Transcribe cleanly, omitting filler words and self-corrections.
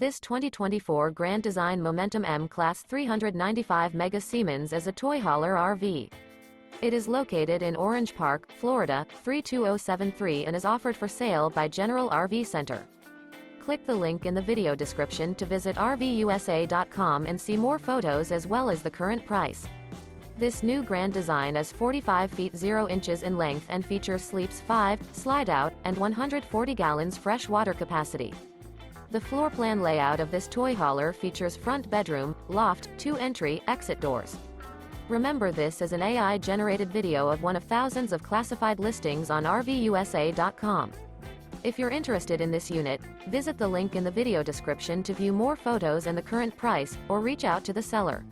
This 2024 Grand Design Momentum M Class 395 Mega Siemens is a toy hauler RV. It is located in Orange Park, Florida, 32073 and is offered for sale by General RV Center. Click the link in the video description to visit RVUSA.com and see more photos as well as the current price. This new grand design is 45 feet 0 inches in length and features sleeps 5, slide-out, and 140 gallons fresh water capacity. The floor plan layout of this toy hauler features front bedroom, loft, 2 entry, exit doors. Remember, this is an AI-generated video of one of thousands of classified listings on RVUSA.com. If you're interested in this unit, visit the link in the video description to view more photos and the current price, or reach out to the seller.